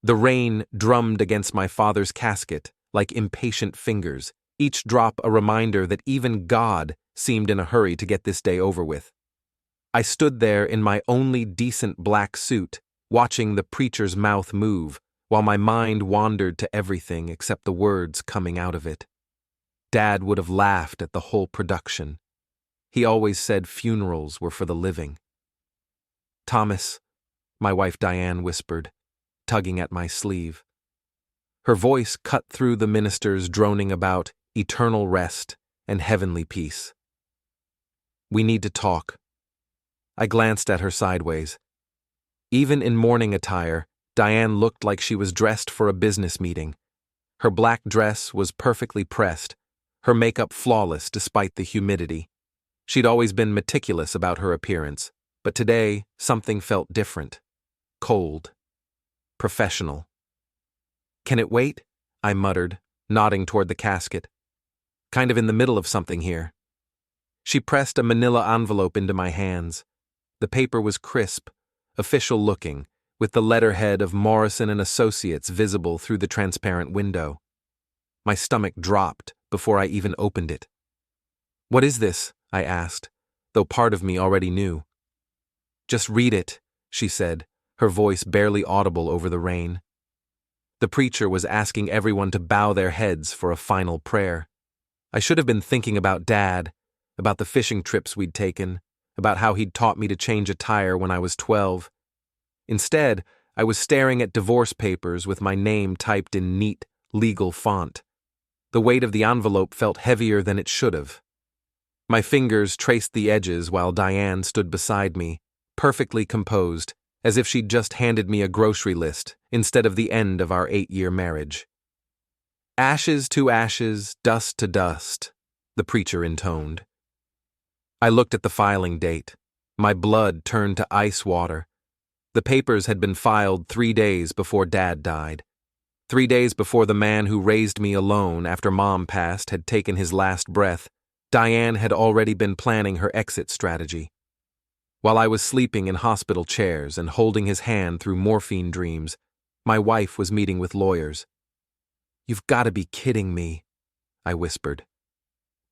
The rain drummed against my father's casket like impatient fingers, each drop a reminder that even God seemed in a hurry to get this day over with. I stood there in my only decent black suit, watching the preacher's mouth move, while my mind wandered to everything except the words coming out of it. Dad would have laughed at the whole production. He always said funerals were for the living. "Thomas," my wife Diane whispered, tugging at my sleeve. Her voice cut through the minister's droning about eternal rest and heavenly peace. "We need to talk." I glanced at her sideways. Even in mourning attire, Diane looked like she was dressed for a business meeting. Her black dress was perfectly pressed, her makeup flawless despite the humidity. She'd always been meticulous about her appearance, but today something felt different. Cold. Professional. "Can it wait?" I muttered, nodding toward the casket. "Kind of in the middle of something here." She pressed a manila envelope into my hands. The paper was crisp, official-looking, with the letterhead of Morrison Associates visible through the transparent window. My stomach dropped before I even opened it. "What is this?" I asked, though part of me already knew. "Just read it," she said, her voice barely audible over the rain. The preacher was asking everyone to bow their heads for a final prayer. I should have been thinking about Dad, about the fishing trips we'd taken, about how he'd taught me to change a tire when I was 12. Instead, I was staring at divorce papers with my name typed in neat, legal font. The weight of the envelope felt heavier than it should have. My fingers traced the edges while Diane stood beside me, perfectly composed, as if she'd just handed me a grocery list instead of the end of our 8-year marriage. "Ashes to ashes, dust to dust," the preacher intoned. I looked at the filing date. My blood turned to ice water. The papers had been filed 3 days before Dad died. 3 days before the man who raised me alone after Mom passed had taken his last breath, Diane had already been planning her exit strategy. While I was sleeping in hospital chairs and holding his hand through morphine dreams, my wife was meeting with lawyers. "You've got to be kidding me," I whispered.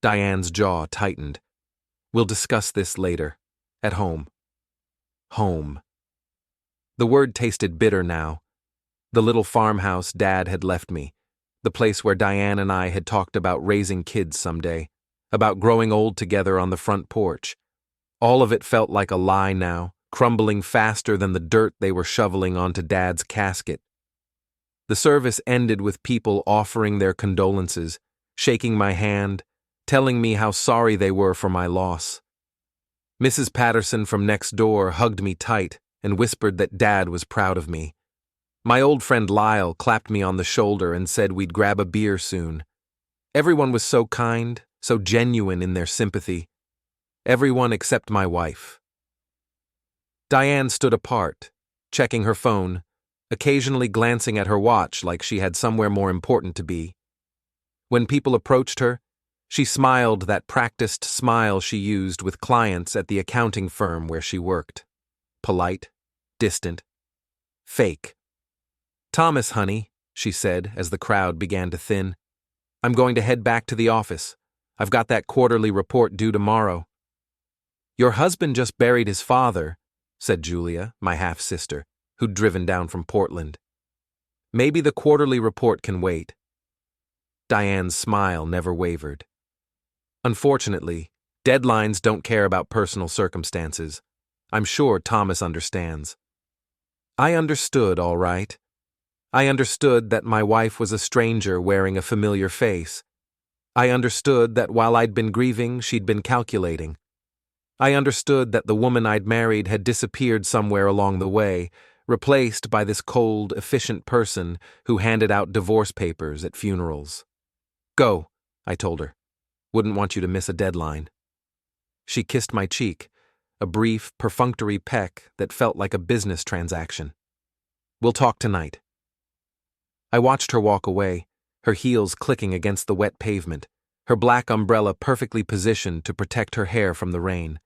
Diane's jaw tightened. "We'll discuss this later. At home." Home. The word tasted bitter now. The little farmhouse Dad had left me. The place where Diane and I had talked about raising kids someday, about growing old together on the front porch. All of it felt like a lie now, crumbling faster than the dirt they were shoveling onto Dad's casket. The service ended with people offering their condolences, shaking my hand, telling me how sorry they were for my loss. Mrs. Patterson from next door hugged me tight and whispered that Dad was proud of me. My old friend Lyle clapped me on the shoulder and said we'd grab a beer soon. Everyone was so kind, so genuine in their sympathy. Everyone except my wife. Diane stood apart, checking her phone, occasionally glancing at her watch like she had somewhere more important to be. When people approached her, she smiled that practiced smile she used with clients at the accounting firm where she worked. Polite, distant, fake. "Thomas, honey," she said as the crowd began to thin. "I'm going to head back to the office. I've got that quarterly report due tomorrow." "Your husband just buried his father," said Julia, my half-sister, who'd driven down from Portland. "Maybe the quarterly report can wait." Diane's smile never wavered. "Unfortunately, deadlines don't care about personal circumstances. I'm sure Thomas understands." I understood, all right. I understood that my wife was a stranger wearing a familiar face. I understood that while I'd been grieving, she'd been calculating. I understood that the woman I'd married had disappeared somewhere along the way, replaced by this cold, efficient person who handed out divorce papers at funerals. "Go," I told her. "Wouldn't want you to miss a deadline." She kissed my cheek, a brief, perfunctory peck that felt like a business transaction. "We'll talk tonight." I watched her walk away, her heels clicking against the wet pavement, her black umbrella perfectly positioned to protect her hair from the rain.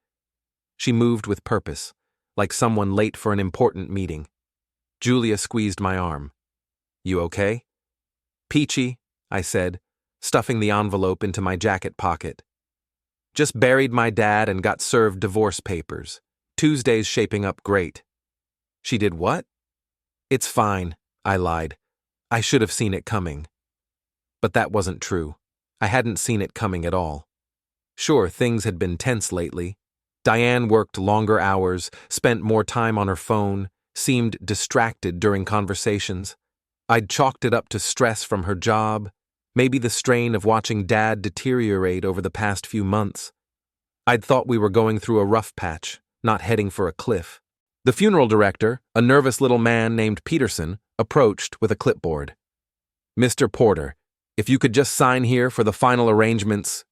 She moved with purpose, like someone late for an important meeting. Julia squeezed my arm. You okay? Peachy, I said, stuffing the envelope into my jacket pocket. Just buried my dad and got served divorce papers. Tuesday's shaping up great. She did what? It's fine, I lied. I should have seen it coming. But that wasn't true. I hadn't seen it coming at all. Sure, things had been tense lately. Diane worked longer hours, spent more time on her phone, seemed distracted during conversations. I'd chalked it up to stress from her job, maybe the strain of watching Dad deteriorate over the past few months. I'd thought we were going through a rough patch, not heading for a cliff. The funeral director, a nervous little man named Peterson, approached with a clipboard. Mr. Porter, if you could just sign here for the final arrangements.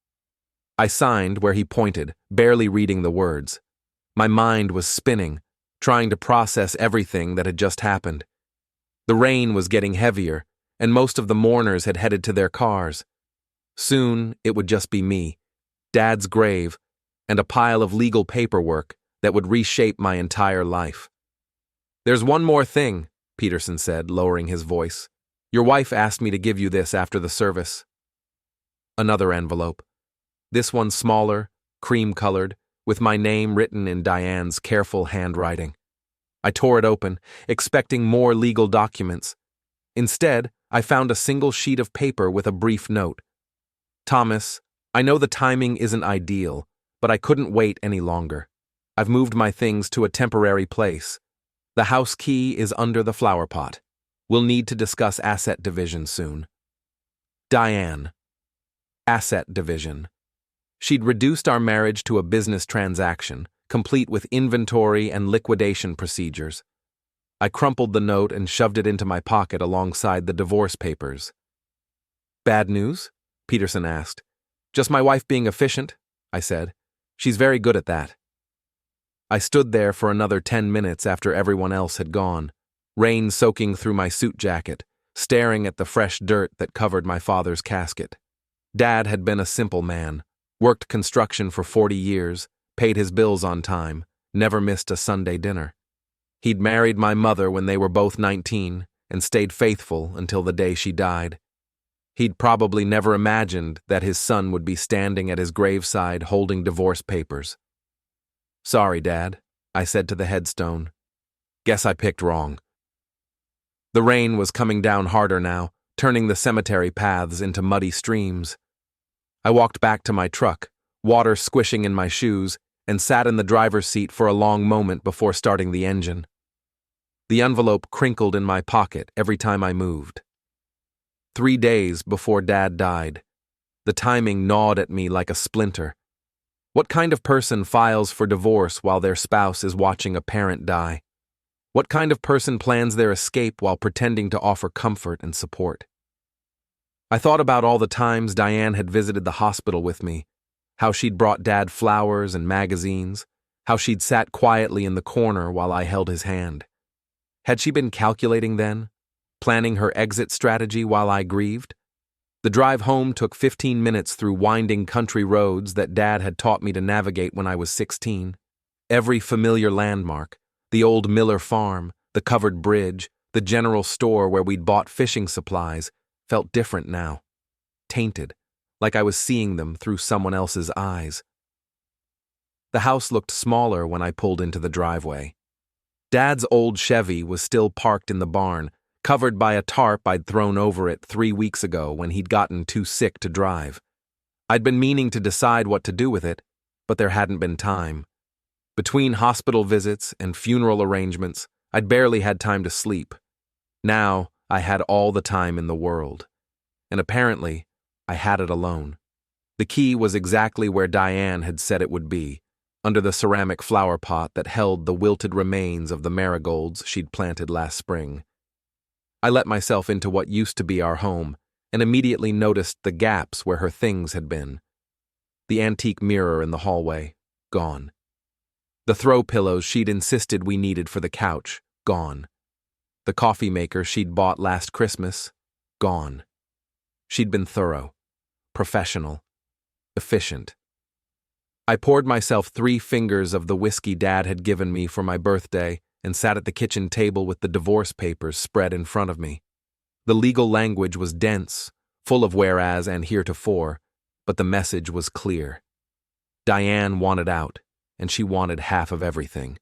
I signed where he pointed, barely reading the words. My mind was spinning, trying to process everything that had just happened. The rain was getting heavier, and most of the mourners had headed to their cars. Soon, it would just be me, Dad's grave, and a pile of legal paperwork that would reshape my entire life. There's one more thing, Peterson said, lowering his voice. Your wife asked me to give you this after the service. Another envelope. This one smaller, cream-colored, with my name written in Diane's careful handwriting. I tore it open, expecting more legal documents. Instead, I found a single sheet of paper with a brief note. Thomas, I know the timing isn't ideal, but I couldn't wait any longer. I've moved my things to a temporary place. The house key is under the flower pot. We'll need to discuss asset division soon. Diane. Asset division. She'd reduced our marriage to a business transaction, complete with inventory and liquidation procedures. I crumpled the note and shoved it into my pocket alongside the divorce papers. Bad news? Peterson asked. Just my wife being efficient, I said. She's very good at that. I stood there for another 10 minutes after everyone else had gone, rain soaking through my suit jacket, staring at the fresh dirt that covered my father's casket. Dad had been a simple man, worked construction for 40 years, paid his bills on time, never missed a Sunday dinner. He'd married my mother when they were both 19 and stayed faithful until the day she died. He'd probably never imagined that his son would be standing at his graveside holding divorce papers. Sorry, Dad, I said to the headstone. Guess I picked wrong. The rain was coming down harder now, turning the cemetery paths into muddy streams. I walked back to my truck, water squishing in my shoes, and sat in the driver's seat for a long moment before starting the engine. The envelope crinkled in my pocket every time I moved. 3 days before Dad died. The timing gnawed at me like a splinter. What kind of person files for divorce while their spouse is watching a parent die? What kind of person plans their escape while pretending to offer comfort and support? I thought about all the times Diane had visited the hospital with me, how she'd brought Dad flowers and magazines, how she'd sat quietly in the corner while I held his hand. Had she been calculating then, planning her exit strategy while I grieved? The drive home took 15 minutes through winding country roads that Dad had taught me to navigate when I was 16. Every familiar landmark, the old Miller farm, the covered bridge, the general store where we'd bought fishing supplies, felt different now. Tainted, like I was seeing them through someone else's eyes. The house looked smaller when I pulled into the driveway. Dad's old Chevy was still parked in the barn, covered by a tarp I'd thrown over it 3 weeks ago when he'd gotten too sick to drive. I'd been meaning to decide what to do with it, but there hadn't been time. Between hospital visits and funeral arrangements, I'd barely had time to sleep. Now, I had all the time in the world. And apparently, I had it alone. The key was exactly where Diane had said it would be, under the ceramic flower pot that held the wilted remains of the marigolds she'd planted last spring. I let myself into what used to be our home and immediately noticed the gaps where her things had been. The antique mirror in the hallway, gone. The throw pillows she'd insisted we needed for the couch, gone. The coffee maker she'd bought last Christmas, gone. She'd been thorough, professional, efficient. I poured myself 3 fingers of the whiskey Dad had given me for my birthday and sat at the kitchen table with the divorce papers spread in front of me. The legal language was dense, full of whereas and heretofore, but the message was clear. Diane wanted out, and she wanted half of everything.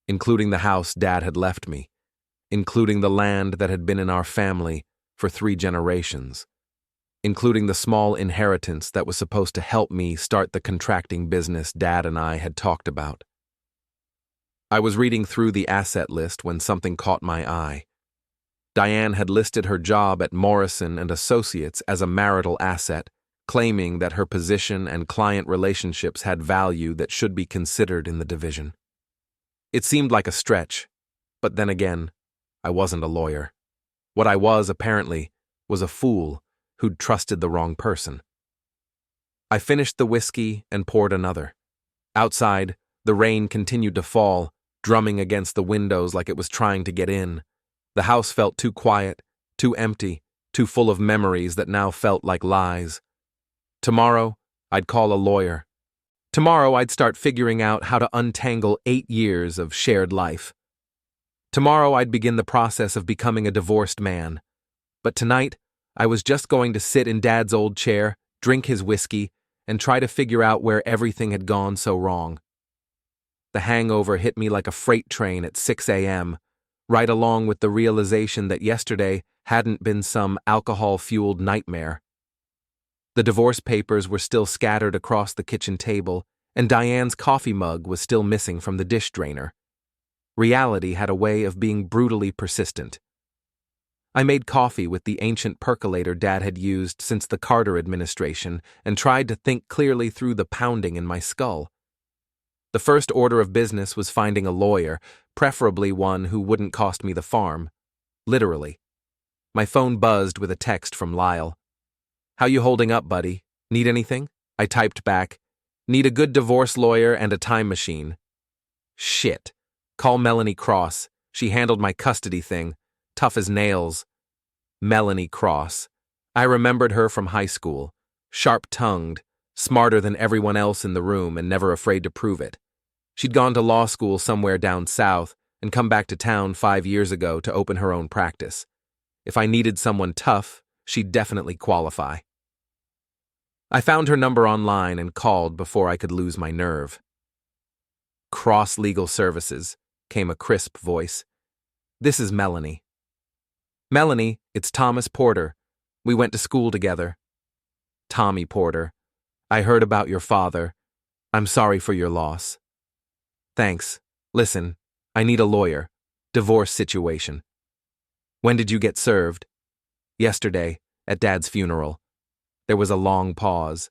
Including the house Dad had left me, including the land that had been in our family for 3 generations, including the small inheritance that was supposed to help me start the contracting business Dad and I had talked about. I was reading through the asset list when something caught my eye. Diane had listed her job at Morrison Associates as a marital asset, claiming that her position and client relationships had value that should be considered in the division. It seemed like a stretch, but then again, I wasn't a lawyer. What I was, apparently, was a fool who'd trusted the wrong person. I finished the whiskey and poured another. Outside, the rain continued to fall, drumming against the windows like it was trying to get in. The house felt too quiet, too empty, too full of memories that now felt like lies. Tomorrow, I'd call a lawyer. Tomorrow, I'd start figuring out how to untangle 8 years of shared life. Tomorrow, I'd begin the process of becoming a divorced man. But tonight, I was just going to sit in Dad's old chair, drink his whiskey, and try to figure out where everything had gone so wrong. The hangover hit me like a freight train at 6 a.m., right along with the realization that yesterday hadn't been some alcohol-fueled nightmare. The divorce papers were still scattered across the kitchen table, and Diane's coffee mug was still missing from the dish drainer. Reality had a way of being brutally persistent. I made coffee with the ancient percolator Dad had used since the Carter administration and tried to think clearly through the pounding in my skull. The first order of business was finding a lawyer, preferably one who wouldn't cost me the farm. Literally. My phone buzzed with a text from Lyle. "How you holding up, buddy? Need anything?" I typed back, "Need a good divorce lawyer and a time machine." Shit. Call Melanie Cross. She handled my custody thing. Tough as nails. Melanie Cross. I remembered her from high school. Sharp-tongued, smarter than everyone else in the room and never afraid to prove it. She'd gone to law school somewhere down south and come back to town 5 years ago to open her own practice. If I needed someone tough, she'd definitely qualify. I found her number online and called before I could lose my nerve. "Cross Legal Services," came a crisp voice. "This is Melanie." "Melanie, it's Thomas Porter. We went to school together." "Tommy Porter. I heard about your father. I'm sorry for your loss." "Thanks. Listen, I need a lawyer. Divorce situation." "When did you get served?" "Yesterday, at Dad's funeral." There was a long pause.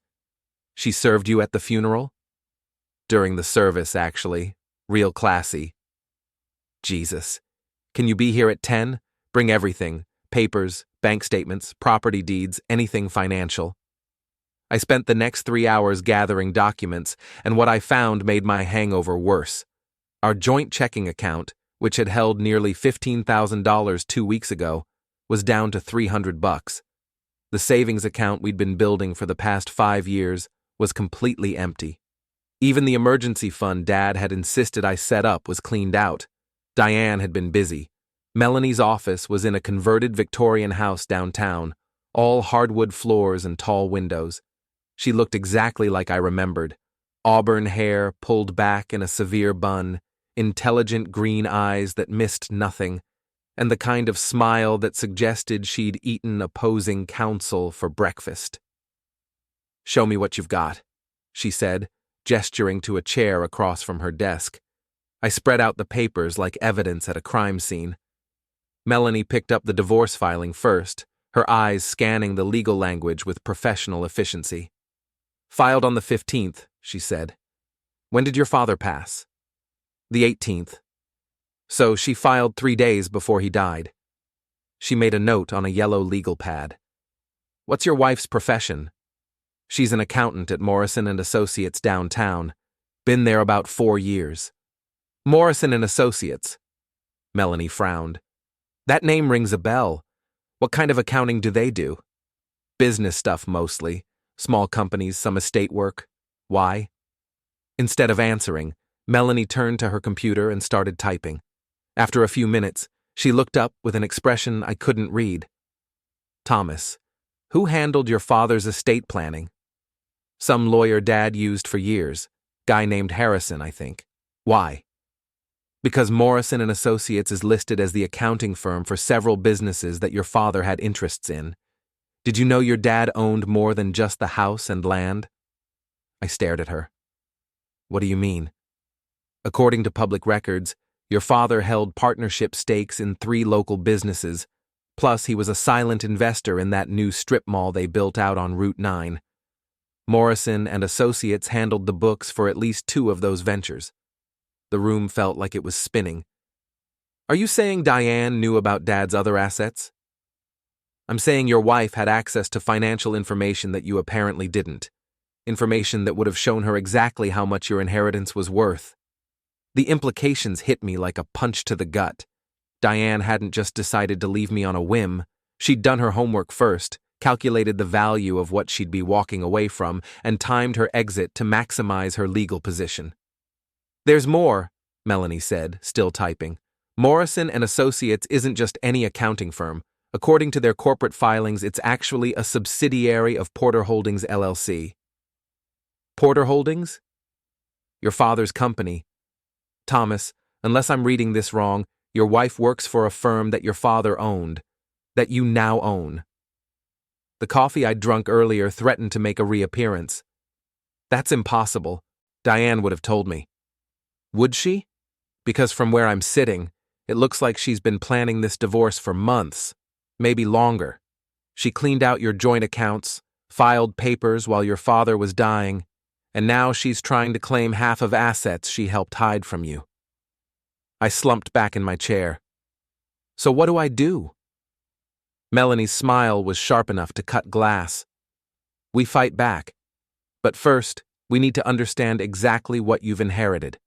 "She served you at the funeral?" "During the service, actually. Real classy." "Jesus. Can you be here at 10? Bring everything. Papers, bank statements, property deeds, anything financial." I spent the next 3 hours gathering documents, and what I found made my hangover worse. Our joint checking account, which had held nearly $15,000 2 weeks ago, was down to $300. The savings account we'd been building for the past 5 years was completely empty. Even the emergency fund Dad had insisted I set up was cleaned out. Diane had been busy. Melanie's office was in a converted Victorian house downtown, all hardwood floors and tall windows. She looked exactly like I remembered. Auburn hair pulled back in a severe bun, intelligent green eyes that missed nothing, and the kind of smile that suggested she'd eaten opposing counsel for breakfast. "Show me what you've got," she said, gesturing to a chair across from her desk. I spread out the papers like evidence at a crime scene. Melanie picked up the divorce filing first, her eyes scanning the legal language with professional efficiency. "Filed on the 15th, she said. "When did your father pass?" "The 18th. So she filed 3 days before he died." She made a note on a yellow legal pad. "What's your wife's profession?" "She's an accountant at Morrison Associates downtown. Been there about 4 years." "Morrison Associates." Melanie frowned. "That name rings a bell. What kind of accounting do they do?" "Business stuff mostly. Small companies, some estate work." "Why?" Instead of answering, Melanie turned to her computer and started typing. After a few minutes, she looked up with an expression I couldn't read. Thomas, who handled your father's estate planning? Some lawyer Dad used for years. Guy named Harrison, I think. Why? Because Morrison Associates is listed as the accounting firm for several businesses that your father had interests in. Did you know your dad owned more than just the house and land? I stared at her. What do you mean? According to public records, your father held partnership stakes in 3 local businesses, plus he was a silent investor in that new strip mall they built out on Route 9. Morrison and Associates handled the books for at least 2 of those ventures. The room felt like it was spinning. Are you saying Diane knew about Dad's other assets? I'm saying your wife had access to financial information that you apparently didn't. Information that would have shown her exactly how much your inheritance was worth. The implications hit me like a punch to the gut. Diane hadn't just decided to leave me on a whim. She'd done her homework first, calculated the value of what she'd be walking away from, and timed her exit to maximize her legal position. There's more, Melanie said, still typing. Morrison and Associates isn't just any accounting firm. According to their corporate filings, it's actually a subsidiary of Porter Holdings, LLC. Porter Holdings? Your father's company. Thomas, unless I'm reading this wrong, your wife works for a firm that your father owned, that you now own. The coffee I'd drunk earlier threatened to make a reappearance. That's impossible. Diane would have told me. Would she? Because from where I'm sitting, it looks like she's been planning this divorce for months, maybe longer. She cleaned out your joint accounts, filed papers while your father was dying, and now she's trying to claim half of assets she helped hide from you. I slumped back in my chair. So what do I do? Melanie's smile was sharp enough to cut glass. We fight back. But first, we need to understand exactly what you've inherited.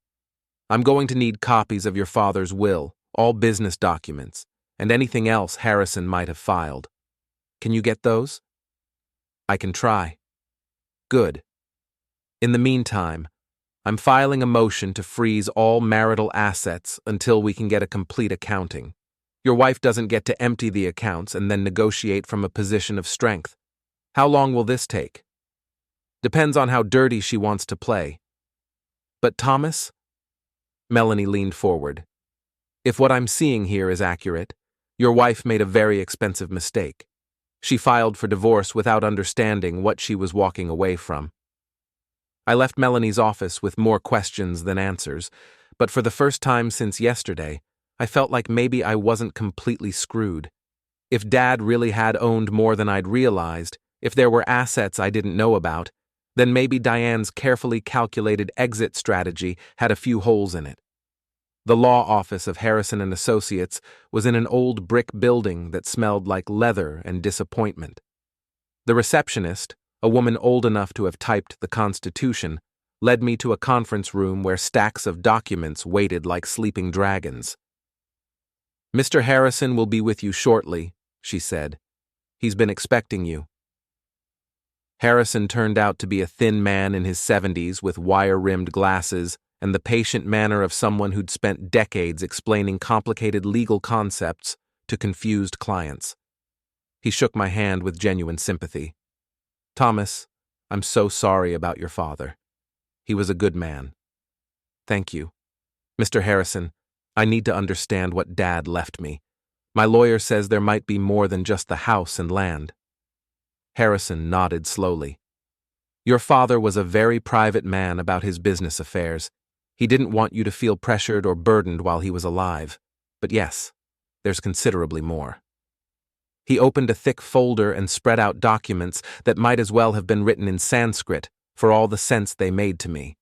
I'm going to need copies of your father's will, all business documents, and anything else Harrison might have filed. Can you get those? I can try. Good. In the meantime, I'm filing a motion to freeze all marital assets until we can get a complete accounting. Your wife doesn't get to empty the accounts and then negotiate from a position of strength. How long will this take? Depends on how dirty she wants to play. But Thomas? Melanie leaned forward. If what I'm seeing here is accurate, your wife made a very expensive mistake. She filed for divorce without understanding what she was walking away from. I left Melanie's office with more questions than answers, but for the first time since yesterday, I felt like maybe I wasn't completely screwed. If Dad really had owned more than I'd realized, if there were assets I didn't know about, then maybe Diane's carefully calculated exit strategy had a few holes in it. The law office of Harrison and Associates was in an old brick building that smelled like leather and disappointment. The receptionist, a woman old enough to have typed the Constitution, led me to a conference room where stacks of documents waited like sleeping dragons. Mr. Harrison will be with you shortly, she said. He's been expecting you. Harrison turned out to be a thin man in his 70s with wire-rimmed glasses and the patient manner of someone who'd spent decades explaining complicated legal concepts to confused clients. He shook my hand with genuine sympathy. Thomas, I'm so sorry about your father. He was a good man. Thank you. Mr. Harrison, I need to understand what Dad left me. My lawyer says there might be more than just the house and land. Harrison nodded slowly. Your father was a very private man about his business affairs. He didn't want you to feel pressured or burdened while he was alive. But yes, there's considerably more. He opened a thick folder and spread out documents that might as well have been written in Sanskrit for all the sense they made to me.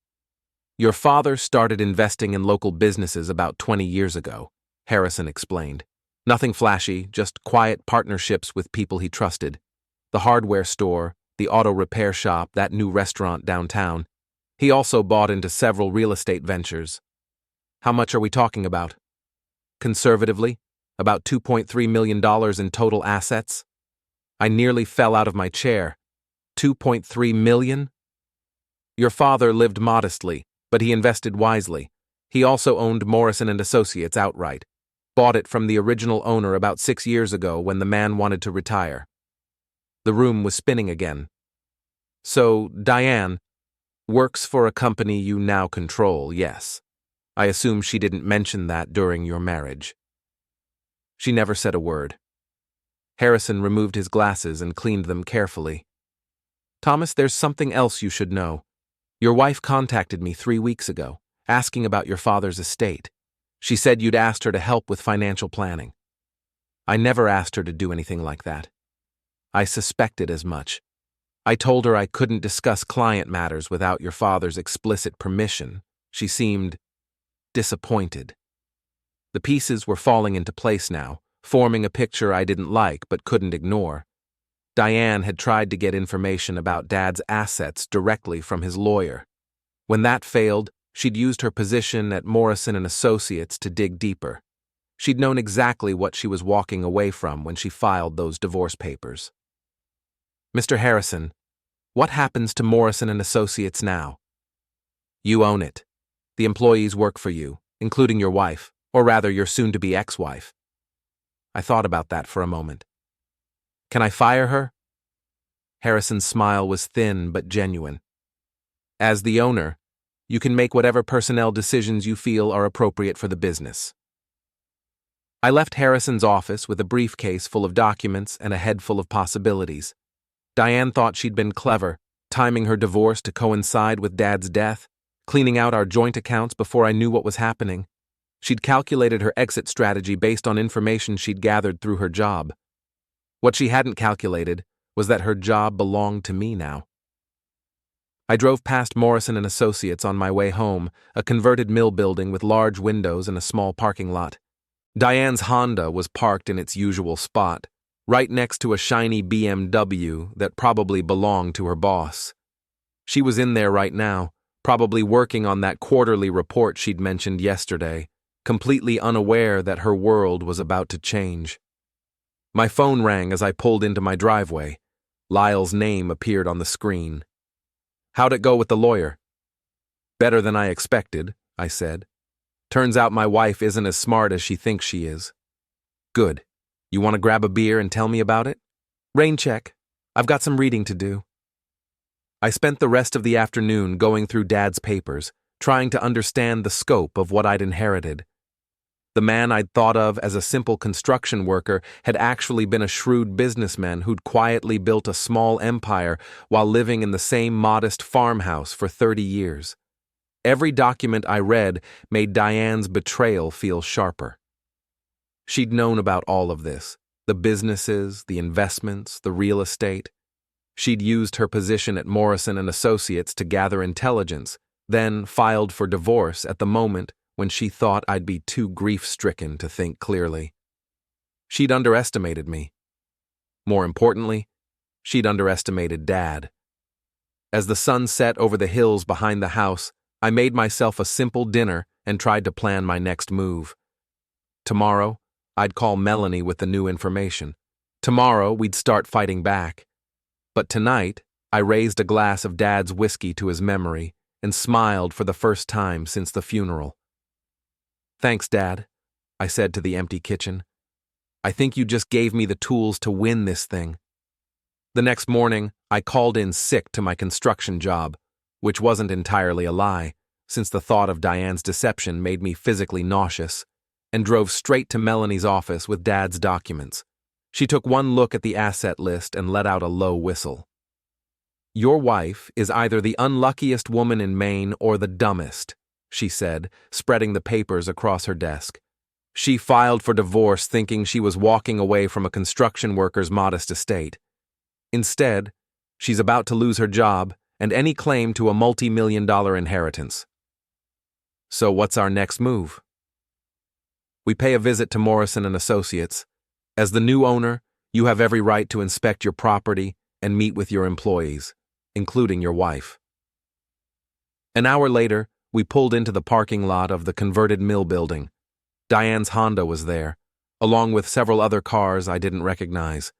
Your father started investing in local businesses about 20 years ago, Harrison explained. Nothing flashy, just quiet partnerships with people he trusted. The hardware store, the auto repair shop, that new restaurant downtown. He also bought into several real estate ventures. How much are we talking about? Conservatively, about $2.3 million in total assets. I nearly fell out of my chair. $2.3 million? Your father lived modestly, but he invested wisely. He also owned Morrison Associates outright. Bought it from the original owner about 6 years ago when the man wanted to retire. The room was spinning again. So, Diane works for a company you now control, yes. I assume she didn't mention that during your marriage. She never said a word. Harrison removed his glasses and cleaned them carefully. Thomas, there's something else you should know. Your wife contacted me 3 weeks ago, asking about your father's estate. She said you'd asked her to help with financial planning. I never asked her to do anything like that. I suspected as much. I told her I couldn't discuss client matters without your father's explicit permission. She seemed disappointed. The pieces were falling into place now, forming a picture I didn't like but couldn't ignore. Diane had tried to get information about Dad's assets directly from his lawyer. When that failed, she'd used her position at Morrison Associates to dig deeper. She'd known exactly what she was walking away from when she filed those divorce papers. Mr. Harrison, what happens to Morrison Associates now? You own it. The employees work for you, including your wife, or rather your soon-to-be ex-wife. I thought about that for a moment. Can I fire her? Harrison's smile was thin but genuine. As the owner, you can make whatever personnel decisions you feel are appropriate for the business. I left Harrison's office with a briefcase full of documents and a head full of possibilities. Diane thought she'd been clever, timing her divorce to coincide with Dad's death, cleaning out our joint accounts before I knew what was happening. She'd calculated her exit strategy based on information she'd gathered through her job. What she hadn't calculated was that her job belonged to me now. I drove past Morrison Associates on my way home, a converted mill building with large windows and a small parking lot. Diane's Honda was parked in its usual spot, right next to a shiny BMW that probably belonged to her boss. She was in there right now, probably working on that quarterly report she'd mentioned yesterday, completely unaware that her world was about to change. My phone rang as I pulled into my driveway. Lyle's name appeared on the screen. How'd it go with the lawyer? Better than I expected, I said. Turns out my wife isn't as smart as she thinks she is. Good. You want to grab a beer and tell me about it? Rain check. I've got some reading to do. I spent the rest of the afternoon going through Dad's papers, trying to understand the scope of what I'd inherited. The man I'd thought of as a simple construction worker had actually been a shrewd businessman who'd quietly built a small empire while living in the same modest farmhouse for 30 years. Every document I read made Diane's betrayal feel sharper. She'd known about all of this, the businesses, the investments, the real estate. She'd used her position at Morrison Associates to gather intelligence, then filed for divorce at the moment when she thought I'd be too grief-stricken to think clearly. She'd underestimated me. More importantly, she'd underestimated Dad. As the sun set over the hills behind the house, I made myself a simple dinner and tried to plan my next move. Tomorrow, I'd call Melanie with the new information. Tomorrow, we'd start fighting back. But tonight, I raised a glass of Dad's whiskey to his memory and smiled for the first time since the funeral. Thanks, Dad, I said to the empty kitchen. I think you just gave me the tools to win this thing. The next morning, I called in sick to my construction job, which wasn't entirely a lie, since the thought of Diane's deception made me physically nauseous, and drove straight to Melanie's office with Dad's documents. She took one look at the asset list and let out a low whistle. Your wife is either the unluckiest woman in Maine or the dumbest, she said, spreading the papers across her desk. She filed for divorce thinking she was walking away from a construction worker's modest estate. Instead, she's about to lose her job and any claim to a multi-million-dollar inheritance. So what's our next move? We pay a visit to Morrison Associates. As the new owner, you have every right to inspect your property and meet with your employees, including your wife. An hour later, we pulled into the parking lot of the converted mill building. Diane's Honda was there, along with several other cars I didn't recognize.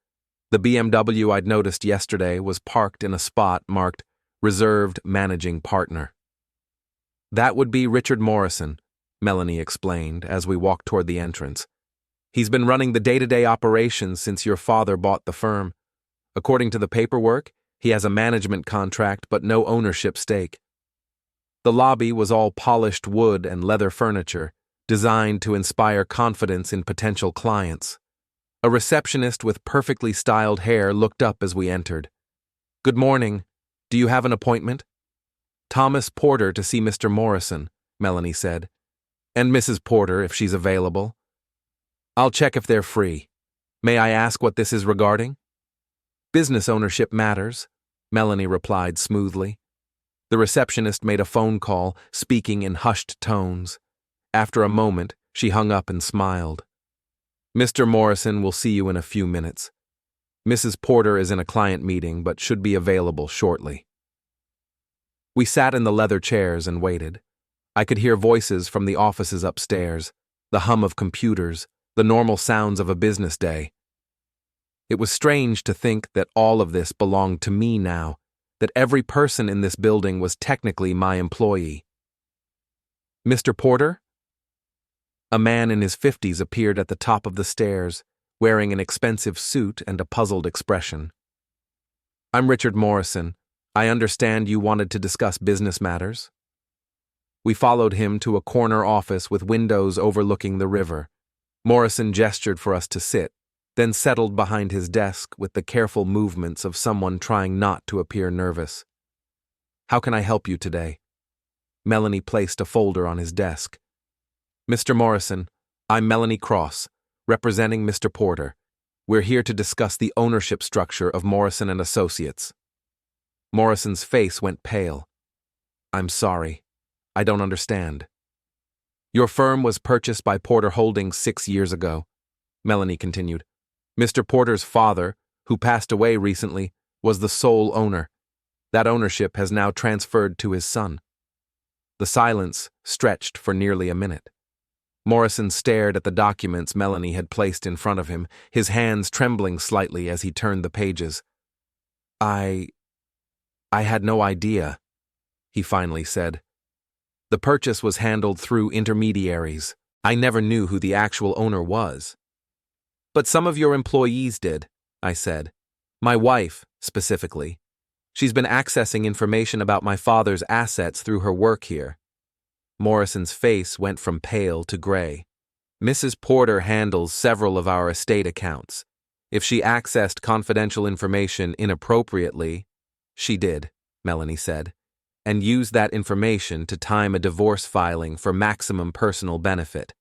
The BMW I'd noticed yesterday was parked in a spot marked Reserved Managing Partner. That would be Richard Morrison, Melanie explained as we walked toward the entrance. He's been running the day-to-day operations since your father bought the firm. According to the paperwork, he has a management contract but no ownership stake. The lobby was all polished wood and leather furniture, designed to inspire confidence in potential clients. A receptionist with perfectly styled hair looked up as we entered. "Good morning. Do you have an appointment?" "Thomas Porter to see Mr. Morrison," Melanie said. "And Mrs. Porter, if she's available." "I'll check if they're free. May I ask what this is regarding?" "Business ownership matters," Melanie replied smoothly. The receptionist made a phone call, speaking in hushed tones. After a moment, she hung up and smiled. "Mr. Morrison will see you in a few minutes. Mrs. Porter is in a client meeting but should be available shortly." We sat in the leather chairs and waited. I could hear voices from the offices upstairs, the hum of computers, the normal sounds of a business day. It was strange to think that all of this belonged to me now, that every person in this building was technically my employee. "Mr. Porter?" A man in his 50s appeared at the top of the stairs, wearing an expensive suit and a puzzled expression. "I'm Richard Morrison. I understand you wanted to discuss business matters." We followed him to a corner office with windows overlooking the river. Morrison gestured for us to sit, then settled behind his desk with the careful movements of someone trying not to appear nervous. "How can I help you today?" Melanie placed a folder on his desk. "Mr. Morrison, I'm Melanie Cross, representing Mr. Porter. We're here to discuss the ownership structure of Morrison Associates." Morrison's face went pale. "I'm sorry. I don't understand." "Your firm was purchased by Porter Holdings 6 years ago," Melanie continued. "Mr. Porter's father, who passed away recently, was the sole owner. That ownership has now transferred to his son." The silence stretched for nearly a minute. Morrison stared at the documents Melanie had placed in front of him, his hands trembling slightly as he turned the pages. I had no idea," he finally said. "The purchase was handled through intermediaries. I never knew who the actual owner was." "But some of your employees did," I said. "My wife, specifically. She's been accessing information about my father's assets through her work here." Morrison's face went from pale to gray. "Mrs. Porter handles several of our estate accounts. If she accessed confidential information inappropriately—" "She did," Melanie said, "and used that information to time a divorce filing for maximum personal benefit.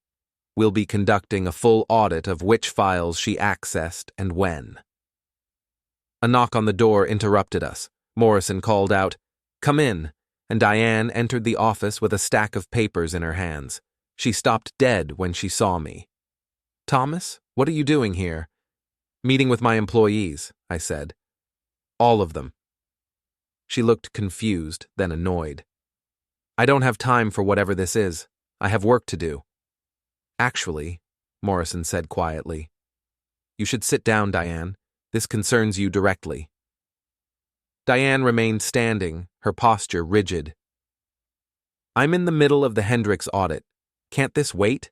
We'll be conducting a full audit of which files she accessed and when." A knock on the door interrupted us. Morrison called out, "Come in," and Diane entered the office with a stack of papers in her hands. She stopped dead when she saw me. "Thomas, what are you doing here?" "Meeting with my employees," I said. "All of them." She looked confused, then annoyed. "I don't have time for whatever this is. I have work to do." "Actually," Morrison said quietly, "you should sit down, Diane. This concerns you directly." Diane remained standing, her posture rigid. "I'm in the middle of the Hendricks audit. Can't this wait?"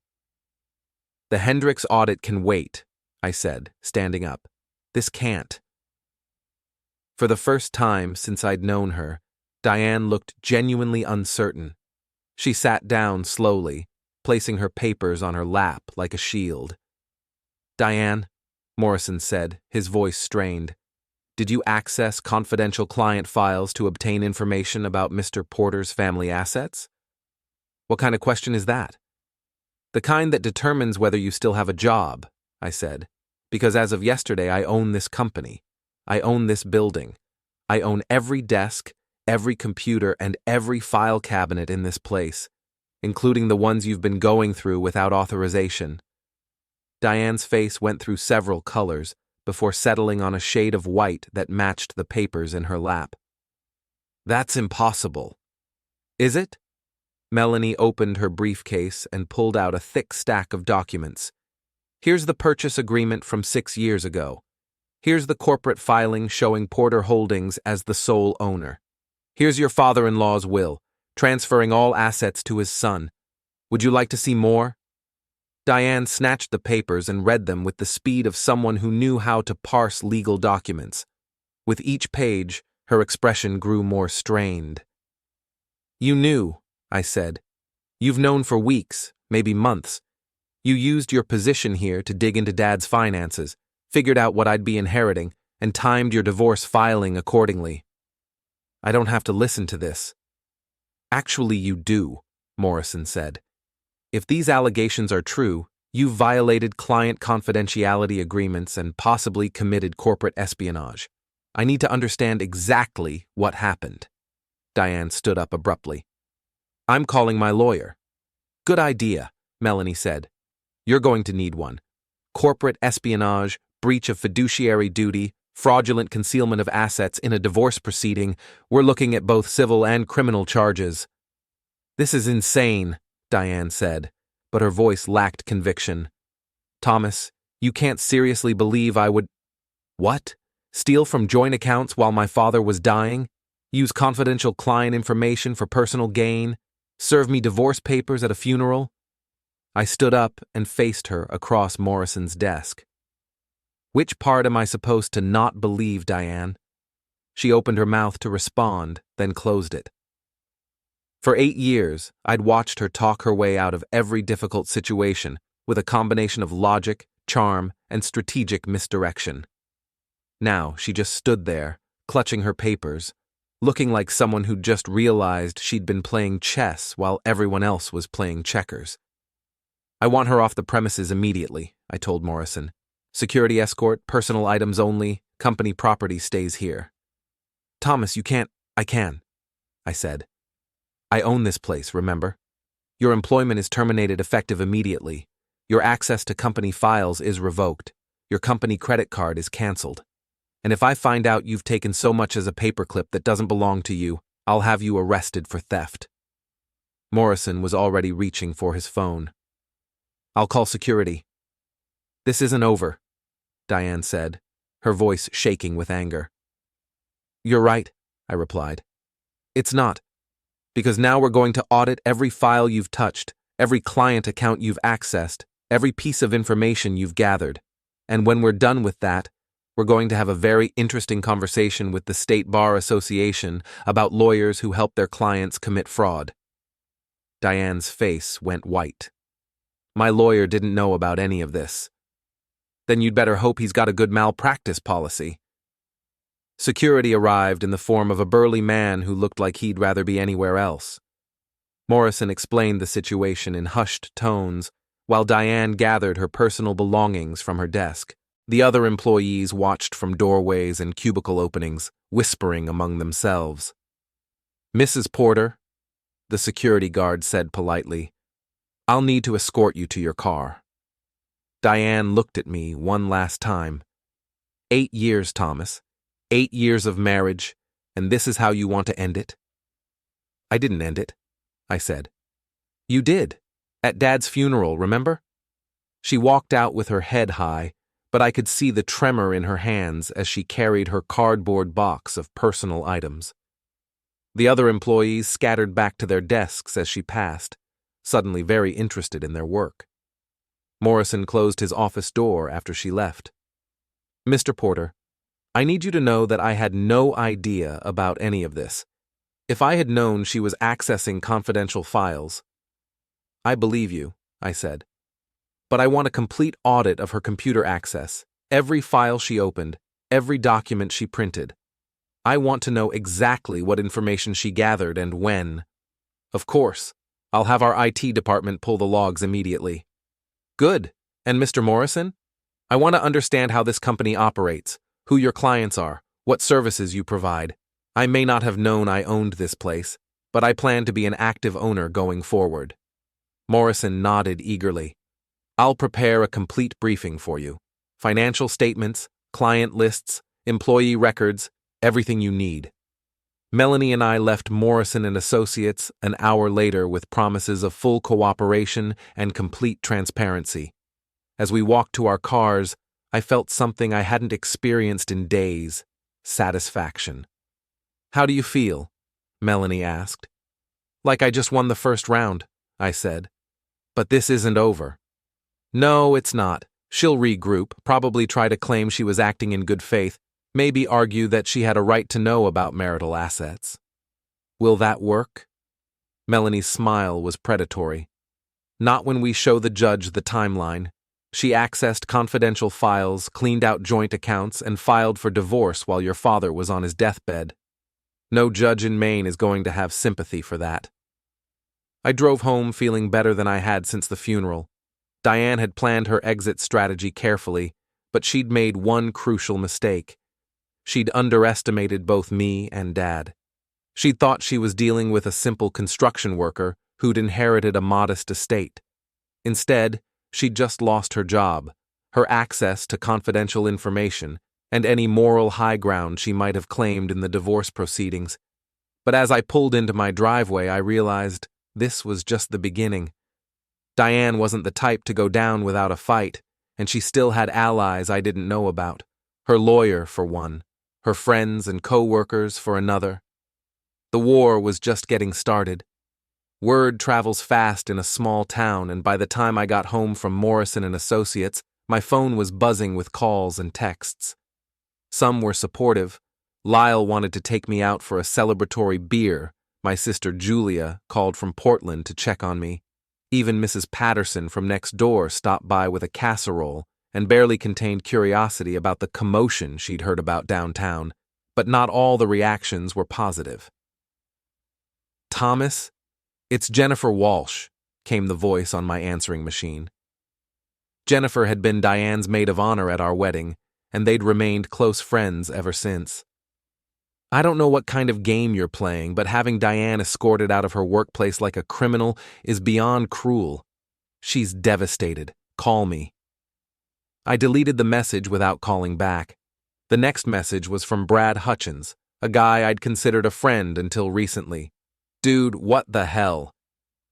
"The Hendricks audit can wait," I said, standing up. "This can't." For the first time since I'd known her, Diane looked genuinely uncertain. She sat down slowly, placing her papers on her lap like a shield. "Diane," Morrison said, his voice strained, "did you access confidential client files to obtain information about Mr. Porter's family assets?" "What kind of question is that?" "The kind that determines whether you still have a job," I said, "because as of yesterday I own this company. I own this building. I own every desk, every computer, and every file cabinet in this place, including the ones you've been going through without authorization." Diane's face went through several colors before settling on a shade of white that matched the papers in her lap. "That's impossible." "Is it?" Melanie opened her briefcase and pulled out a thick stack of documents. "Here's the purchase agreement from 6 years ago. Here's the corporate filing showing Porter Holdings as the sole owner. Here's your father-in-law's will, transferring all assets to his son. Would you like to see more?" Diane snatched the papers and read them with the speed of someone who knew how to parse legal documents. With each page, her expression grew more strained. "You knew," I said. "You've known for weeks, maybe months. You used your position here to dig into Dad's finances, figured out what I'd be inheriting, and timed your divorce filing accordingly." "I don't have to listen to this." "Actually, you do," Morrison said. "If these allegations are true, you've violated client confidentiality agreements and possibly committed corporate espionage. I need to understand exactly what happened." Diane stood up abruptly. "I'm calling my lawyer." "Good idea," Melanie said. "You're going to need one. Corporate espionage, breach of fiduciary duty, fraudulent concealment of assets in a divorce proceeding. We're looking at both civil and criminal charges." "This is insane," Diane said, but her voice lacked conviction. "Thomas, you can't seriously believe I would—" "What? Steal from joint accounts while my father was dying? Use confidential client information for personal gain? Serve me divorce papers at a funeral?" I stood up and faced her across Morrison's desk. "Which part am I supposed to not believe, Diane?" She opened her mouth to respond, then closed it. For 8 years, I'd watched her talk her way out of every difficult situation with a combination of logic, charm, and strategic misdirection. Now she just stood there, clutching her papers, looking like someone who'd just realized she'd been playing chess while everyone else was playing checkers. "I want her off the premises immediately," I told Morrison. "Security escort, personal items only, company property stays here." "Thomas, you can't—" "I can," I said. "I own this place, remember? Your employment is terminated effective immediately. Your access to company files is revoked. Your company credit card is canceled. And if I find out you've taken so much as a paperclip that doesn't belong to you, I'll have you arrested for theft." Morrison was already reaching for his phone. "I'll call security." "This isn't over," Diane said, her voice shaking with anger. "You're right," I replied. "It's not. Because now we're going to audit every file you've touched, every client account you've accessed, every piece of information you've gathered. And when we're done with that, we're going to have a very interesting conversation with the State Bar Association about lawyers who help their clients commit fraud." Diane's face went white. "My lawyer didn't know about any of this." "Then you'd better hope he's got a good malpractice policy." Security arrived in the form of a burly man who looked like he'd rather be anywhere else. Morrison explained the situation in hushed tones, while Diane gathered her personal belongings from her desk. The other employees watched from doorways and cubicle openings, whispering among themselves. "Mrs. Porter," the security guard said politely, "I'll need to escort you to your car." Diane looked at me one last time. 8 years, Thomas. 8 years of marriage, and this is how you want to end it? "I didn't end it," I said. "You did. At Dad's funeral, remember?" She walked out with her head high, but I could see the tremor in her hands as she carried her cardboard box of personal items. The other employees scattered back to their desks as she passed, suddenly very interested in their work. Morrison closed his office door after she left. "Mr. Porter, I need you to know that I had no idea about any of this. If I had known she was accessing confidential files—" "I believe you," I said. "But I want a complete audit of her computer access, every file she opened, every document she printed. I want to know exactly what information she gathered and when. Of course, I'll have our IT department pull the logs immediately." "Good. And Mr. Morrison? I want to understand how this company operates, who your clients are, what services you provide. I may not have known I owned this place, but I plan to be an active owner going forward." Morrison nodded eagerly. "I'll prepare a complete briefing for you. Financial statements, client lists, employee records, everything you need." Melanie and I left Morrison Associates an hour later with promises of full cooperation and complete transparency. As we walked to our cars, I felt something I hadn't experienced in days: satisfaction. "How do you feel?" Melanie asked. "Like I just won the first round," I said. "But this isn't over." "No, it's not. She'll regroup, probably try to claim she was acting in good faith, Maybe argue that she had a right to know about marital assets. Will that work? Melanie's smile was predatory. Not when we show the judge the timeline. She accessed confidential files, cleaned out joint accounts, and filed for divorce while your father was on his deathbed. No judge in Maine is going to have sympathy for that. I drove home feeling better than I had since the funeral. Diane had planned her exit strategy carefully, but she'd made one crucial mistake. She'd underestimated both me and Dad. She'd thought she was dealing with a simple construction worker who'd inherited a modest estate. Instead, she'd just lost her job, her access to confidential information, and any moral high ground she might have claimed in the divorce proceedings. But as I pulled into my driveway, I realized this was just the beginning. Diane wasn't the type to go down without a fight, and she still had allies I didn't know about. Her lawyer, for one, her friends and co-workers for another. The war was just getting started. Word travels fast in a small town, and by the time I got home from Morrison Associates, my phone was buzzing with calls and texts. Some were supportive. Lyle wanted to take me out for a celebratory beer. My sister Julia called from Portland to check on me. Even Mrs. Patterson from next door stopped by with a casserole and barely contained curiosity about the commotion she'd heard about downtown, but not all the reactions were positive. "Thomas? It's Jennifer Walsh," came the voice on my answering machine. Jennifer had been Diane's maid of honor at our wedding, and they'd remained close friends ever since. "I don't know what kind of game you're playing, but having Diane escorted out of her workplace like a criminal is beyond cruel. She's devastated. Call me." I deleted the message without calling back. The next message was from Brad Hutchins, a guy I'd considered a friend until recently. "Dude, what the hell?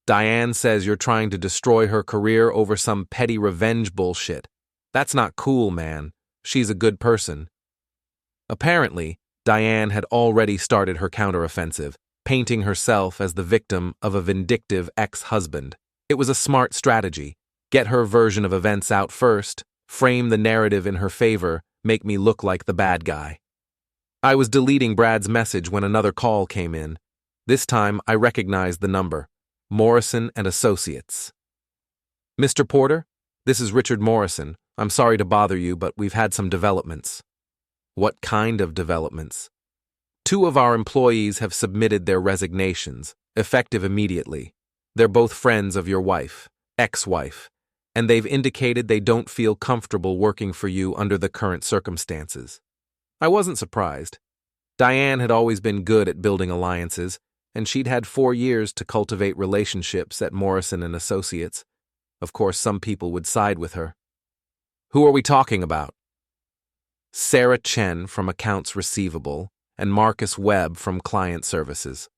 Diane says you're trying to destroy her career over some petty revenge bullshit. That's not cool, man. She's a good person." Apparently, Diane had already started her counteroffensive, painting herself as the victim of a vindictive ex-husband. It was a smart strategy. Get her version of events out first, frame the narrative in her favor, make me look like the bad guy. I was deleting Brad's message when another call came in. This time, I recognized the number. Morrison and Associates. "Mr. Porter, this is Richard Morrison. I'm sorry to bother you, but we've had some developments." "What kind of developments?" "Two of our employees have submitted their resignations, effective immediately. They're both friends of your wife, ex-wife, and they've indicated they don't feel comfortable working for you under the current circumstances." I wasn't surprised. Diane had always been good at building alliances, and she'd had 4 years to cultivate relationships at Morrison and Associates. Of course, some people would side with her. "Who are we talking about?" "Sarah Chen from Accounts Receivable and Marcus Webb from Client Services.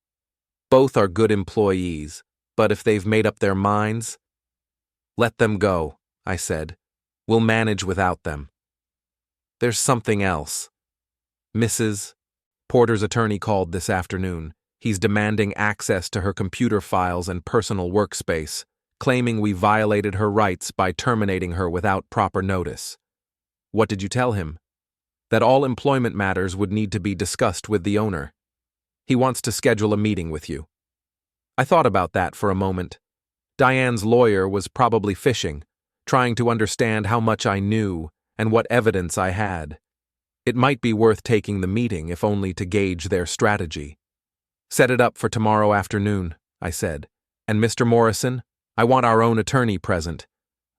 Both are good employees, but if they've made up their minds..." "Let them go," I said. "We'll manage without them." "There's something else. Mrs. Porter's attorney called this afternoon. He's demanding access to her computer files and personal workspace, claiming we violated her rights by terminating her without proper notice." "What did you tell him?" "That all employment matters would need to be discussed with the owner. He wants to schedule a meeting with you." I thought about that for a moment. Diane's lawyer was probably fishing, trying to understand how much I knew and what evidence I had. It might be worth taking the meeting if only to gauge their strategy. "Set it up for tomorrow afternoon," I said. "And Mr. Morrison, I want our own attorney present.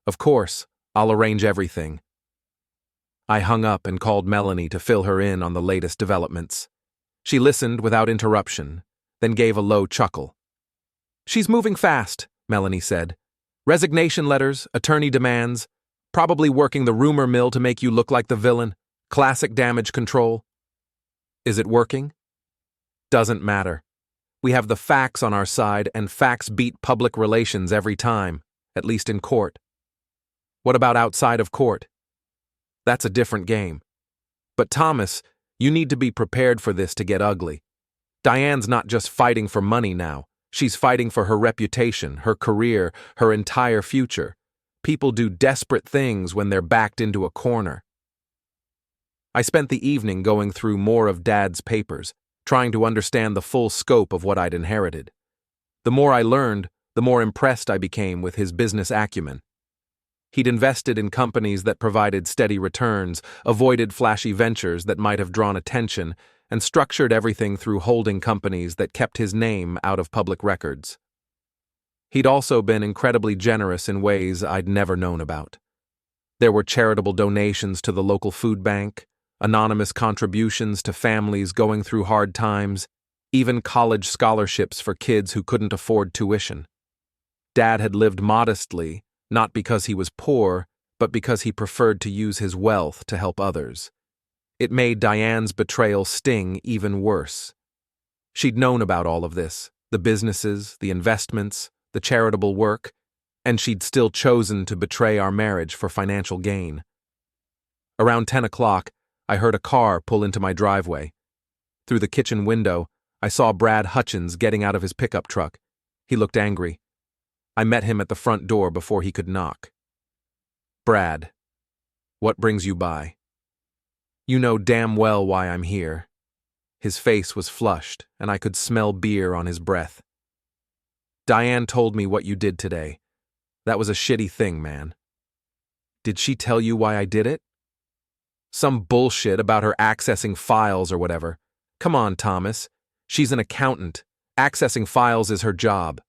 Of course, I'll arrange everything." I hung up and called Melanie to fill her in on the latest developments. She listened without interruption, then gave a low chuckle. "She's moving fast," Melanie said. "Resignation letters, attorney demands, probably working the rumor mill to make you look like the villain. Classic damage control." "Is it working?" "Doesn't matter. We have the facts on our side, and facts beat public relations every time, at least in court." "What about outside of court?" "That's a different game. But Thomas, you need to be prepared for this to get ugly. Diane's not just fighting for money now. She's fighting for her reputation, her career, her entire future. People do desperate things when they're backed into a corner." I spent the evening going through more of Dad's papers, trying to understand the full scope of what I'd inherited. The more I learned, the more impressed I became with his business acumen. He'd invested in companies that provided steady returns, avoided flashy ventures that might have drawn attention, and structured everything through holding companies that kept his name out of public records. He'd also been incredibly generous in ways I'd never known about. There were charitable donations to the local food bank, anonymous contributions to families going through hard times, even college scholarships for kids who couldn't afford tuition. Dad had lived modestly, not because he was poor, but because he preferred to use his wealth to help others. It made Diane's betrayal sting even worse. She'd known about all of this, the businesses, the investments, the charitable work, and she'd still chosen to betray our marriage for financial gain. Around 10 o'clock, I heard a car pull into my driveway. Through the kitchen window, I saw Brad Hutchins getting out of his pickup truck. He looked angry. I met him at the front door before he could knock. "Brad, what brings you by?" "You know damn well why I'm here." His face was flushed, and I could smell beer on his breath. "Diane told me what you did today. That was a shitty thing, man." "Did she tell you why I did it?" "Some bullshit about her accessing files or whatever. Come on, Thomas. She's an accountant. Accessing files is her job."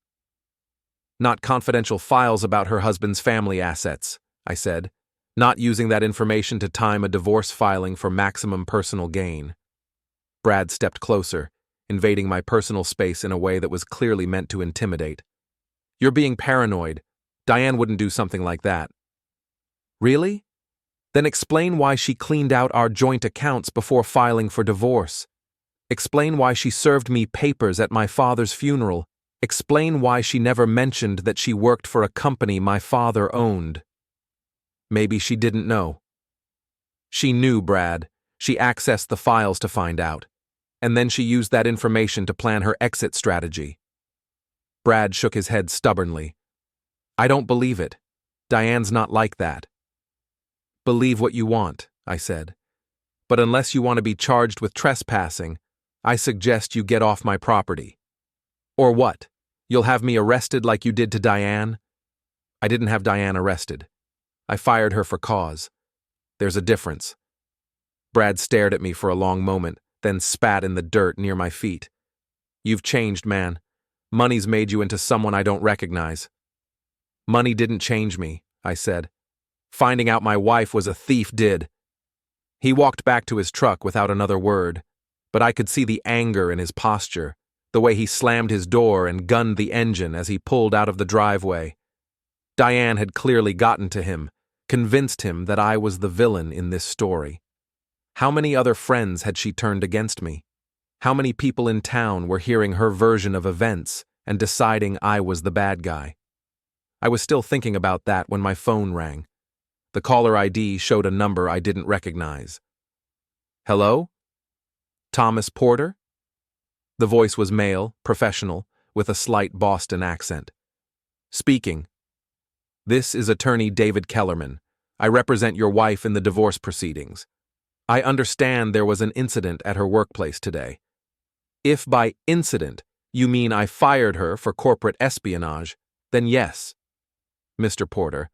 "Not confidential files about her husband's family assets," I said, not using that information to time a divorce filing for maximum personal gain. Brad stepped closer, invading my personal space in a way that was clearly meant to intimidate. "You're being paranoid. Diane wouldn't do something like that." "Really? Then explain why she cleaned out our joint accounts before filing for divorce. Explain why she served me papers at my father's funeral. Explain why she never mentioned that she worked for a company my father owned." "Maybe she didn't know." "She knew, Brad. She accessed the files to find out. And then she used that information to plan her exit strategy." Brad shook his head stubbornly. "I don't believe it. Diane's not like that." "Believe what you want," I said. "But unless you want to be charged with trespassing, I suggest you get off my property." "Or what? You'll have me arrested like you did to Diane?" "I didn't have Diane arrested. I fired her for cause. There's a difference." Brad stared at me for a long moment, then spat in the dirt near my feet. "You've changed, man. Money's made you into someone I don't recognize." "Money didn't change me," I said. "Finding out my wife was a thief did." He walked back to his truck without another word, but I could see the anger in his posture, the way he slammed his door and gunned the engine as he pulled out of the driveway. Diane had clearly gotten to him, convinced him that I was the villain in this story. How many other friends had she turned against me? How many people in town were hearing her version of events and deciding I was the bad guy? I was still thinking about that when my phone rang. The caller ID showed a number I didn't recognize. "Hello? Thomas Porter?" The voice was male, professional, with a slight Boston accent. "Speaking. This is attorney David Kellerman. I represent your wife in the divorce proceedings. I understand there was an incident at her workplace today. If by incident you mean I fired her for corporate espionage, then yes. Mr. Porter,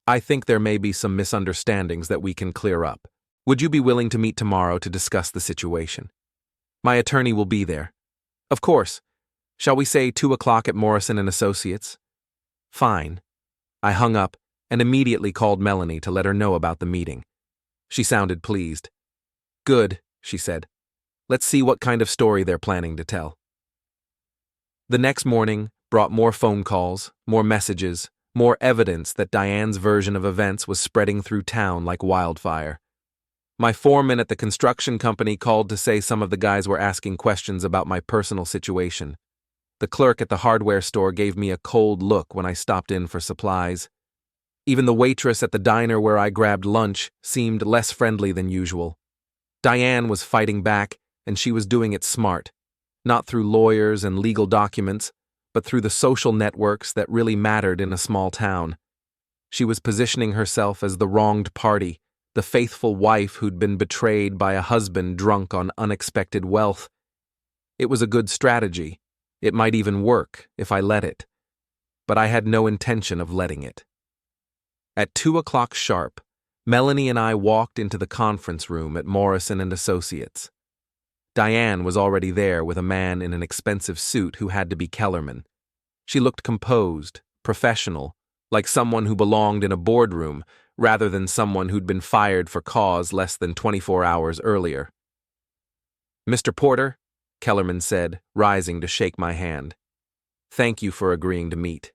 I think there may be some misunderstandings that we can clear up. Would you be willing to meet tomorrow to discuss the situation? My attorney will be there." "Of course. Shall we say 2 o'clock at Morrison Associates?" "Fine." I hung up and immediately called Melanie to let her know about the meeting. She sounded pleased. "Good," she said. "Let's see what kind of story they're planning to tell." The next morning brought more phone calls, more messages, more evidence that Diane's version of events was spreading through town like wildfire. My foreman at the construction company called to say some of the guys were asking questions about my personal situation. The clerk at the hardware store gave me a cold look when I stopped in for supplies. Even the waitress at the diner where I grabbed lunch seemed less friendly than usual. Diane was fighting back, and she was doing it smart, not through lawyers and legal documents, but through the social networks that really mattered in a small town. She was positioning herself as the wronged party, the faithful wife who'd been betrayed by a husband drunk on unexpected wealth. It was a good strategy. It might even work if I let it. But I had no intention of letting it. At 2:00 sharp, Melanie and I walked into the conference room at Morrison Associates. Diane was already there with a man in an expensive suit who had to be Kellerman. She looked composed, professional, like someone who belonged in a boardroom rather than someone who'd been fired for cause less than 24 hours earlier. "Mr. Porter," Kellerman said, rising to shake my hand. "Thank you for agreeing to meet."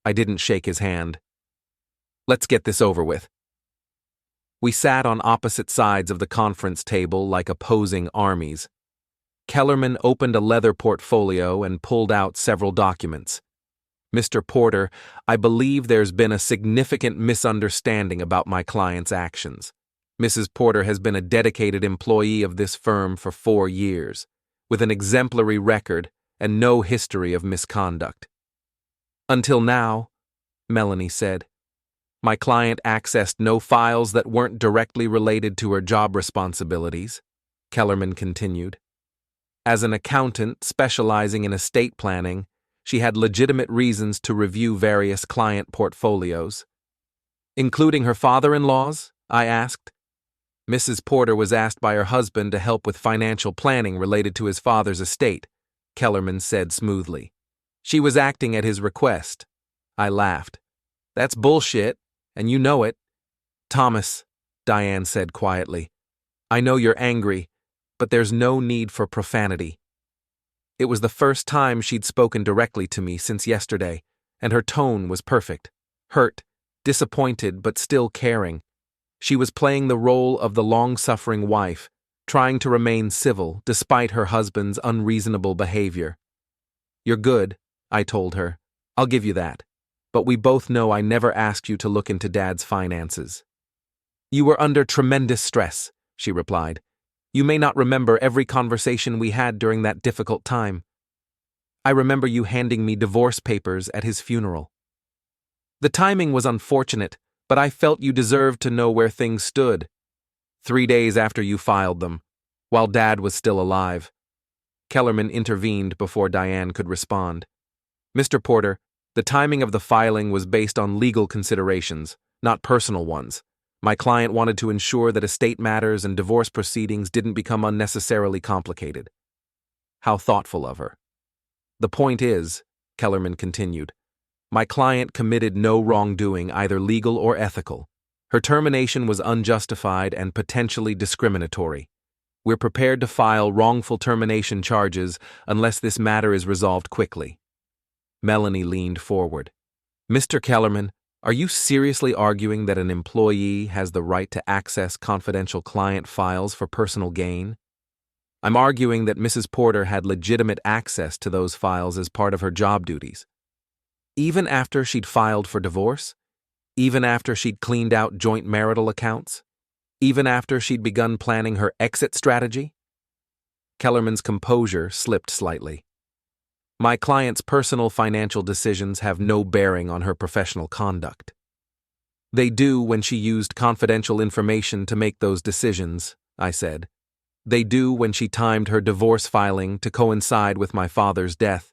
I didn't shake his hand. "Let's get this over with." We sat on opposite sides of the conference table like opposing armies. Kellerman opened a leather portfolio and pulled out several documents. "Mr. Porter, I believe there's been a significant misunderstanding about my client's actions. Mrs. Porter has been a dedicated employee of this firm for 4 years, with an exemplary record and no history of misconduct." "Until now," Melanie said. "My client accessed no files that weren't directly related to her job responsibilities," Kellerman continued. "As an accountant specializing in estate planning, she had legitimate reasons to review various client portfolios." "Including her father-in-law's?" I asked. "Mrs. Porter was asked by her husband to help with financial planning related to his father's estate," Kellerman said smoothly. "She was acting at his request." I laughed. "That's bullshit, and you know it." "Thomas," Diane said quietly, "I know you're angry, but there's no need for profanity." It was the first time she'd spoken directly to me since yesterday, and her tone was perfect. Hurt, disappointed, but still caring. She was playing the role of the long-suffering wife, trying to remain civil despite her husband's unreasonable behavior. "You're good," I told her. "I'll give you that. But we both know I never asked you to look into Dad's finances." "You were under tremendous stress," she replied. "You may not remember every conversation we had during that difficult time. I remember you handing me divorce papers at his funeral. The timing was unfortunate, but I felt you deserved to know where things stood. 3 days after you filed them, while Dad was still alive." Kellerman intervened before Diane could respond. "Mr. Porter, the timing of the filing was based on legal considerations, not personal ones. My client wanted to ensure that estate matters and divorce proceedings didn't become unnecessarily complicated." How thoughtful of her. "The point is," Kellerman continued, "my client committed no wrongdoing, either legal or ethical. Her termination was unjustified and potentially discriminatory. We're prepared to file wrongful termination charges unless this matter is resolved quickly." Melanie leaned forward. "Mr. Kellerman, are you seriously arguing that an employee has the right to access confidential client files for personal gain?" "I'm arguing that Mrs. Porter had legitimate access to those files as part of her job duties. Even after she'd filed for divorce? Even after she'd cleaned out joint marital accounts? Even after she'd begun planning her exit strategy?" Kellerman's composure slipped slightly. "My client's personal financial decisions have no bearing on her professional conduct." "They do when she used confidential information to make those decisions," I said. "They do when she timed her divorce filing to coincide with my father's death.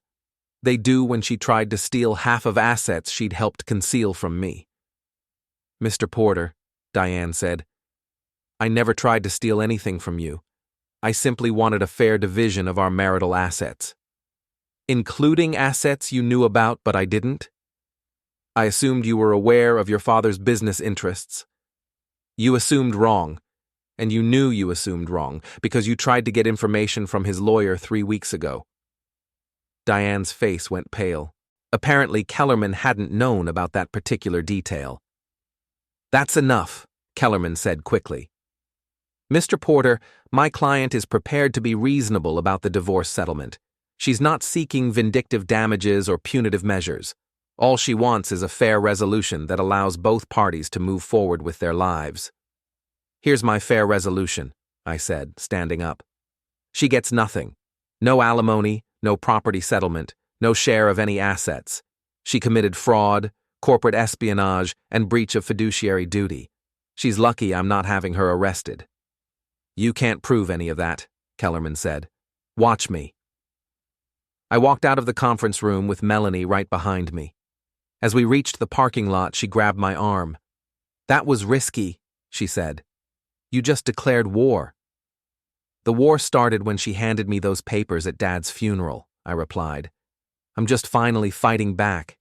They do when she tried to steal half of assets she'd helped conceal from me." "Mr. Porter," Diane said, "I never tried to steal anything from you. I simply wanted a fair division of our marital assets." "Including assets you knew about but I didn't?" "I assumed you were aware of your father's business interests." "You assumed wrong, and you knew you assumed wrong because you tried to get information from his lawyer 3 weeks ago." Diane's face went pale. Apparently, Kellerman hadn't known about that particular detail. "That's enough," Kellerman said quickly. "Mr. Porter, my client is prepared to be reasonable about the divorce settlement. She's not seeking vindictive damages or punitive measures. All she wants is a fair resolution that allows both parties to move forward with their lives." "Here's my fair resolution," I said, standing up. "She gets nothing. No alimony, no property settlement, no share of any assets. She committed fraud, corporate espionage, and breach of fiduciary duty. She's lucky I'm not having her arrested. You can't prove any of that, Kellerman said. Watch me. I walked out of the conference room with Melanie right behind me. As we reached the parking lot, she grabbed my arm. That was risky, she said. You just declared war. The war started when she handed me those papers at Dad's funeral, I replied. I'm just finally fighting back.